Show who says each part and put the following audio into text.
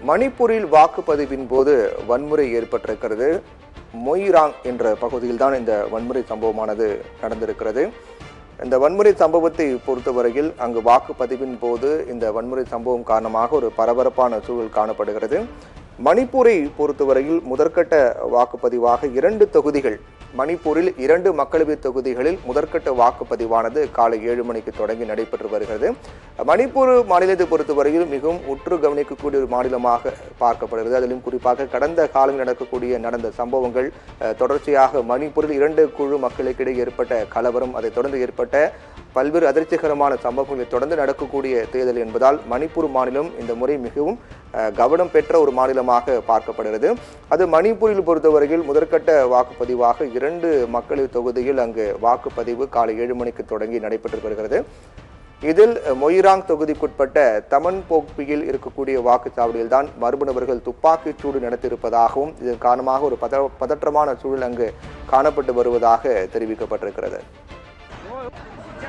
Speaker 1: மணிப்பூரில் வாக்குப்பதிவின் போது வன்முறை ஏற்பட்டிருக்கிறது. மொய்ராங் என்ற பகுதியில் தான் இந்த வன்முறை சம்பவமானது நடந்திருக்கிறது. இந்த வன்முறை சம்பவத்தை பொறுத்தவரையில் அங்கு வாக்குப்பதிவின் போது இந்த வன்முறை சம்பவம் காரணமாக ஒரு பரபரப்பான சூழல் காணப்படுகிறது. மணிப்பூரை பொறுத்தவரையில் முதற்கட்ட வாக்குப்பதிவாக 2 தொகுதிகள், மணிப்பூரில் 2 மக்களவை தொகுதிகளில் முதற்கட்ட வாக்குப்பதிவானது காலை 7 மணிக்கு தொடங்கி நடைபெற்று வருகிறது. மணிப்பூர் மாநிலத்தை பொறுத்தவரையில் மிகவும் உற்று கவனிக்கக்கூடிய ஒரு மாநிலமாக பார்க்கப்படுகிறது. அதிலும் குறிப்பாக கடந்த காலங்களில் நடந்த சம்பவங்கள் தொடர்ச்சியாக மணிப்பூரில் 2 குழு மக்களுக்கிடையே ஏற்பட்ட கலவரம், அதைத் தொடர்ந்து ஏற்பட்ட பல்வேறு அதிர்ச்சிகரமான சம்பவங்களை தொடர்ந்து நடக்கக்கூடிய தேர்தல் என்பதால் மணிப்பூர் மாநிலம் இந்த முறை மிகவும் கவனம் பெற்ற ஒரு மாநிலமாக பார்க்கப்படுகிறது. அது மணிப்பூரில் பொறுத்தவரையில் முதற்கட்ட வாக்குப்பதிவாக 2 மக்களவை தொகுதியில் அங்கு வாக்குப்பதிவு காலை 7 மணிக்கு தொடங்கி நடைபெற்று வருகிறது. இதில் மொய்ராங் தொகுதிக்குட்பட்ட தமன் போக்பியில் இருக்கக்கூடிய வாக்குச்சாவடியில் தான் மர்ம நபர்கள் துப்பாக்கிச் சூடு நடத்தியிருப்பதாகவும் இதன் காரணமாக ஒரு பதற்றமான சூழல் அங்கு காணப்பட்டு வருவதாக தெரிவிக்கப்பட்டிருக்கிறது.